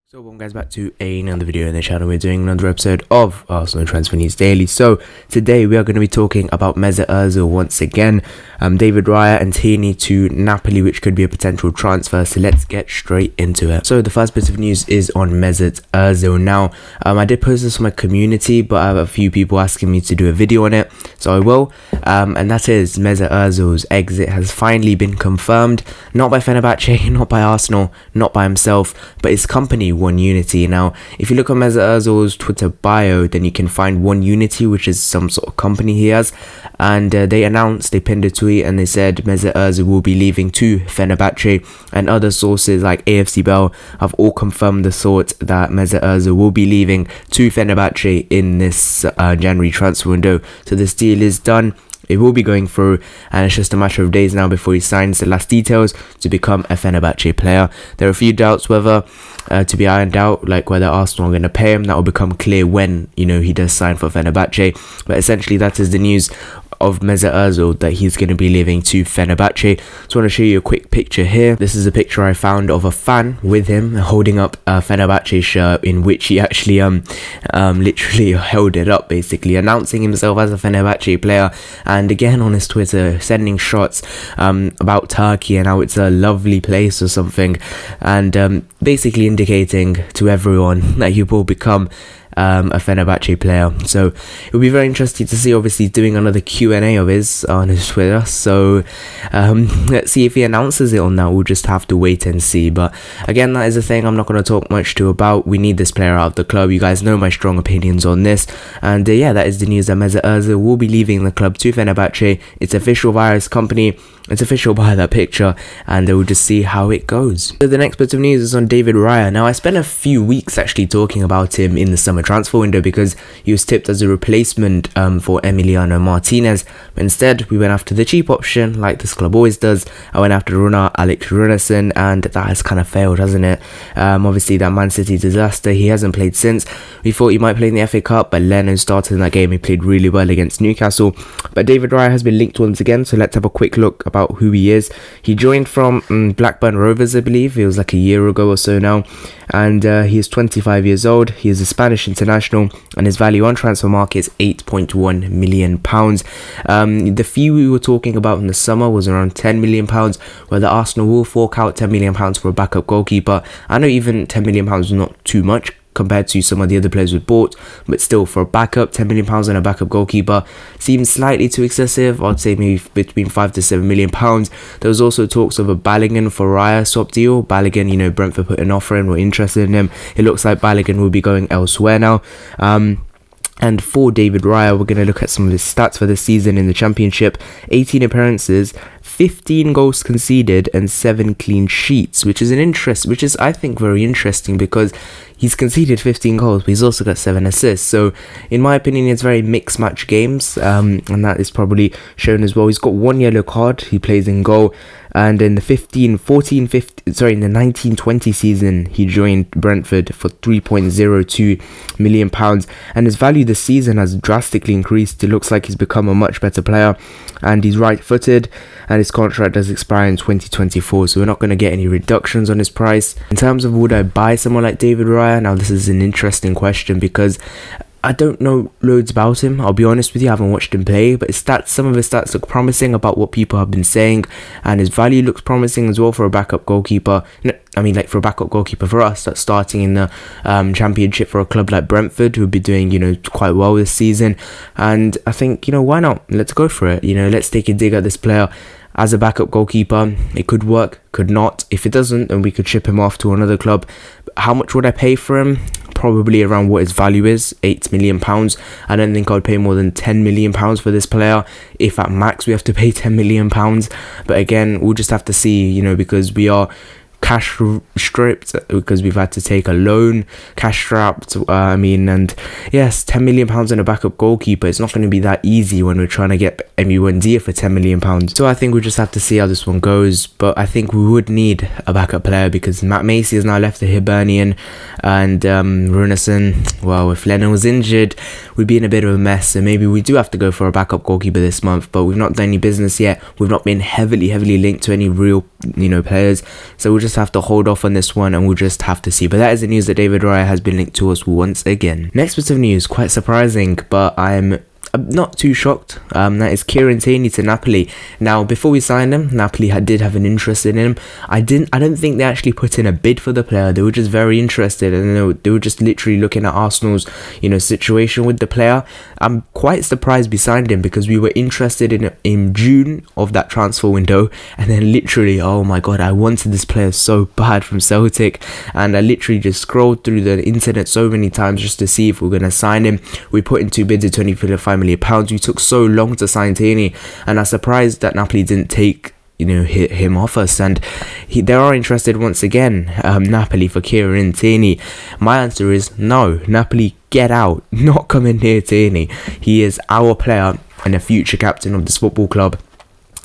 So welcome guys back to another video on the channel. We're doing another episode of Arsenal Transfer News Daily. So today we are going to be talking about Mesut Ozil once again. David Raya and Tierney to Napoli, which could be a potential transfer. So let's get straight into it. So the first bit of news is on Mesut Ozil. Now I did post this on my community, but I have a few people asking me to do a video on it, so I will. And that is Mesut Ozil's exit has finally been confirmed, not by Fenerbahce, not by Arsenal, not by himself, but his company One Unity. Now if you look at Mesut Ozil's Twitter bio, then you can find One Unity, which is some sort of company he has, and they pinned a tweet and they said Mesut Ozil will be leaving to Fenerbahce, and other sources like AFC Bell have all confirmed the thought that Mesut Ozil will be leaving to Fenerbahce in this January transfer window. So this deal is done. It will be going through, and it's just a matter of days now before he signs the last details to become a Fenerbahce player. There are a few doubts whether to be ironed out, like whether Arsenal are going to pay him. That will become clear when he does sign for Fenerbahce. But essentially that is the news of Mesut Ozil, that he's going to be leaving to Fenerbahce. So I want to show you a quick picture here. This is a picture I found of a fan with him holding up a Fenerbahce shirt, in which he actually literally held it up, basically announcing himself as a Fenerbahce player, and again on his Twitter sending shots about Turkey and how it's a lovely place or something, and basically indicating to everyone that he will become a Fenerbahce player. So it will be very interesting to see, obviously doing another Q&A of his on his Twitter. So let's see if he announces it on that. We'll just have to wait and see. But again, that is a thing I'm not going to talk much to about. We need this player out of the club. You guys know my strong opinions on this, and yeah, that is the news that Mesut Ozil will be leaving the club to Fenerbahce. It's official via his company, it's official by that picture, and we'll just see how it goes. So the next bit of news is on David Raya. Now I spent a few weeks actually talking about him in the summer transfer window because he was tipped as a replacement for Emiliano Martinez, but instead we went after the cheap option, like this club always does. I went after Alex Runarsson, and that has kind of failed, hasn't it? Obviously that Man City disaster, he hasn't played since. We thought he might play in the FA Cup, but Leno started in that game. He played really well against Newcastle, but David Raya has been linked once again, so let's have a quick look about who he is. He joined from Blackburn Rovers, I believe. It was like a year ago or so now, and he is 25 years old. He is a Spanish international, and his value on transfer market is £8.1 million. The fee we were talking about in the summer was around £10 million, whether Arsenal will fork out £10 million for a backup goalkeeper. I know even £10 million is not too much compared to some of the other players we've bought, but still, for a backup, £10 million on a backup goalkeeper seems slightly too excessive. I'd say maybe between £5 to £7 million. There was also talks of a Balogun for Raya swap deal. Balogun, Brentford put an offer in, were interested in him. It looks like Balogun will be going elsewhere now. And for David Raya, we're going to look at some of his stats for this season in the Championship. 18 appearances, 15 goals conceded, and 7 clean sheets, which is I think very interesting, because he's conceded 15 goals, but he's also got 7 assists. So in my opinion, it's very mixed match games, and that is probably shown as well. He's got 1 yellow card. He plays in goal. And in the 1920 season, he joined Brentford for £3.02 million, and his value this season has drastically increased. It looks like he's become a much better player, and he's right-footed, and his contract does expire in 2024, so we're not going to get any reductions on his price. In terms of would I buy someone like David Raya, now this is an interesting question, because I don't know loads about him. I'll be honest with you, I haven't watched him play, but some of his stats look promising about what people have been saying, and his value looks promising as well for a backup goalkeeper. For a backup goalkeeper for us that's starting in the Championship for a club like Brentford, who would be doing quite well this season. And I think why not? Let's go for it. Let's take a dig at this player as a backup goalkeeper. It could work, could not. If it doesn't, then we could ship him off to another club. How much would I pay for him? Probably around what his value is, £8 million. I don't think I'd pay more than £10 million for this player. If at max we have to pay £10 million. But again, we'll just have to see, because we are cash stripped, because we've had to take a loan, cash strapped, and yes, £10 million on a backup goalkeeper, it's not going to be that easy when we're trying to get Buendia for £10 million. So I think we'll just have to see how this one goes, but I think we would need a backup player, because Matt Macy has now left the Hibernian, and Runarsson, well, if Leno was injured, we'd be in a bit of a mess. So maybe we do have to go for a backup goalkeeper this month, but we've not done any business yet. We've not been heavily linked to any real players. So we'll just have to hold off on this one, and we'll just have to see. But that is the news that David Raya has been linked to us once again. Next bit of news, quite surprising, but I'm not too shocked. That is Tierney to Napoli. Now, before we signed him, Napoli did have an interest in him. I don't think they actually put in a bid for the player. They were just very interested, and they were just literally looking at Arsenal's situation with the player. I'm quite surprised we signed him, because we were interested in June of that transfer window, and then literally, oh my god, I wanted this player so bad from Celtic, and I literally just scrolled through the internet so many times just to see if we're gonna sign him. We put in 2 bids of £25 million. We took so long to sign Tierney, and I'm surprised that Napoli didn't take hit him off us, and they are interested once again, Napoli, for Tierney. My answer is no. Napoli, get out, not coming near Tierney. He is our player and a future captain of this football club.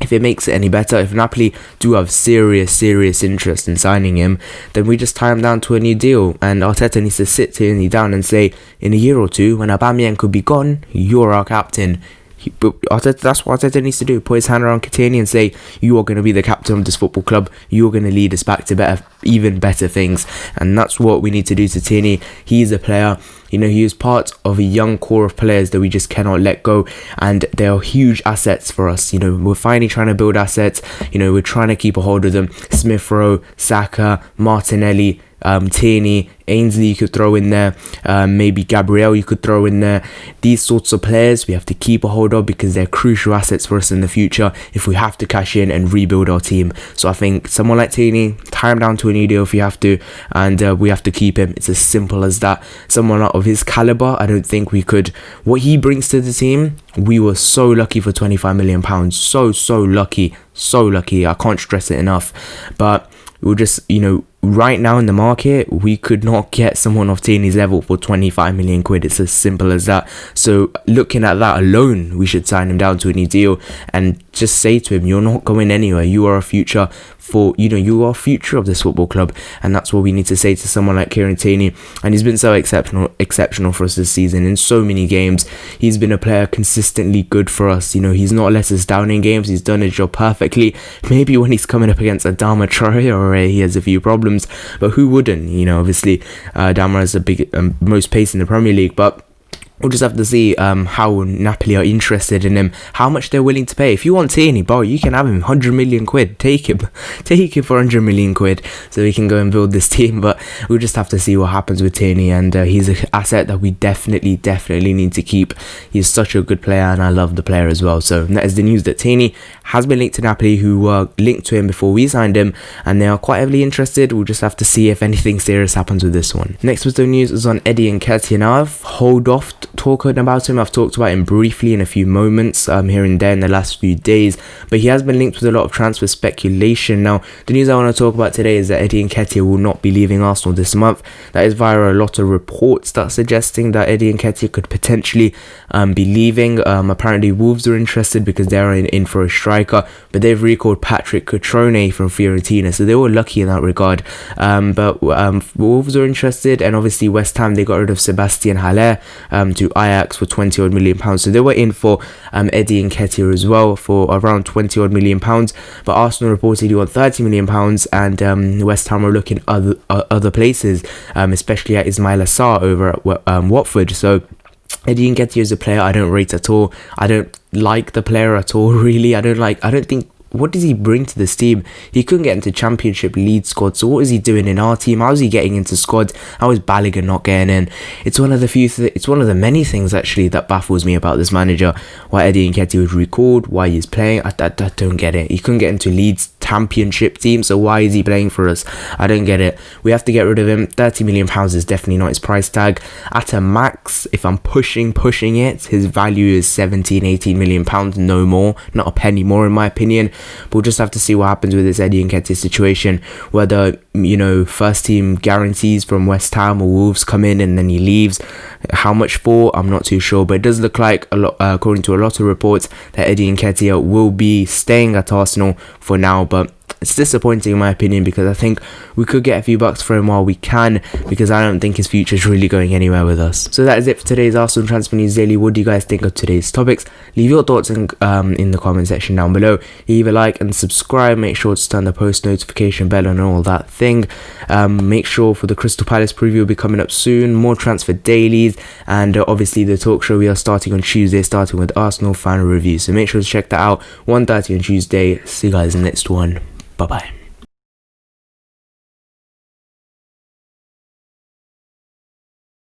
If it makes it any better, if Napoli do have serious interest in signing him, then we just tie him down to a new deal, and Arteta needs to sit Tierney down and say, in a year or two, when Aubameyang could be gone, you're our captain. That's what Arteta needs to do. Put his hand around Nketiah and say, you are going to be the captain of this football club. You're going to lead us back to even better things. And that's what we need to do to Tierney. He's a player. He is part of a young core of players that we just cannot let go, and they are huge assets for us. We're finally trying to build assets. We're trying to keep a hold of them. Smith Rowe, Saka, Martinelli, Tierney, Ainsley you could throw in there, maybe Gabriel you could throw in there. These sorts of players we have to keep a hold of, because they're crucial assets for us in the future if we have to cash in and rebuild our team. So I think someone like Tierney, tie him down to a new deal if you have to, and we have to keep him. It's as simple as that. Someone of his caliber, I don't think we could. What he brings to the team, we were so lucky for £25 million. So lucky. I can't stress it enough. But we'll just, right now in the market, we could not get someone of Tierney's level for £25 million. It's as simple as that. So looking at that alone, we should sign him down to a new deal and just say to him, you're not going anywhere. You are a future you are future of this football club, and that's what we need to say to someone like Tierney. And he's been so exceptional for us this season in so many games. He's been a player consistently good for us. He's not let us down in games. He's done his job perfectly. Maybe when he's coming up against Adama Traore, he has a few problems, but who wouldn't? Obviously Adama has the big most pace in the Premier League, but we'll just have to see how Napoli are interested in him, how much they're willing to pay. If you want Tierney, bro, you can have him. £100 million. Take him for £100 million, so we can go and build this team. But we'll just have to see what happens with Tierney, and he's an asset that we definitely need to keep. He's such a good player, and I love the player as well. So that is the news that Tierney has been linked to Napoli, who were linked to him before we signed him, and they are quite heavily interested. We'll just have to see if anything serious happens with this one. Next bit of news is on Nketiah. Now I've hold off talking about him. I've talked about him briefly in a few moments here and there in the last few days, but he has been linked with a lot of transfer speculation. Now the news I want to talk about today is that Nketiah will not be leaving Arsenal this month. That is via a lot of reports that are suggesting that Nketiah could potentially be leaving. Apparently Wolves are interested because they're in for a striker, but they've recalled Patrick Cutrone from Fiorentina, so they were lucky in that regard. But Wolves are interested, and obviously West Ham, they got rid of Sebastian Haller to Ajax for £20 million. So they were in for Nketiah as well for around £20 million. But Arsenal reportedly want £30 million, and West Ham are looking other places, especially at Ismaila Sarr over at Watford. So Nketiah is a player I don't rate at all. I don't like the player at all, really. I don't think, what does he bring to this team? He couldn't get into Championship lead squad, so what is he doing in our team? How is he getting into squads? How is Balogun not getting in? It's one of the many things actually that baffles me about this manager. Why Nketiah was recalled, why he's playing, I don't get it. He couldn't get into Leeds Championship team, so why is he playing for us? I don't get it. We have to get rid of him. £30 million is definitely not his price tag. At a max, if I'm pushing it, his value is 17-18 million pounds, no more, not a penny more in my opinion. But we'll just have to see what happens with this Nketiah situation, whether first team guarantees from West Ham or Wolves come in and then he leaves. How much for, I'm not too sure, but it does look like according to a lot of reports that Nketiah will be staying at Arsenal for now. But It's disappointing in my opinion, because I think we could get a few bucks for him while we can, because I don't think his future is really going anywhere with us. So that is it for today's Arsenal Transfer News Daily. What do you guys think of today's topics? Leave your thoughts in the comment section down below. Leave a like and subscribe. Make sure to turn the post notification bell and all that thing. Make sure for the Crystal Palace preview will be coming up soon. More transfer dailies, and obviously the talk show we are starting on Tuesday, starting with Arsenal final review. So make sure to check that out. 1:30 on Tuesday. See you guys in the next one. Bye bye.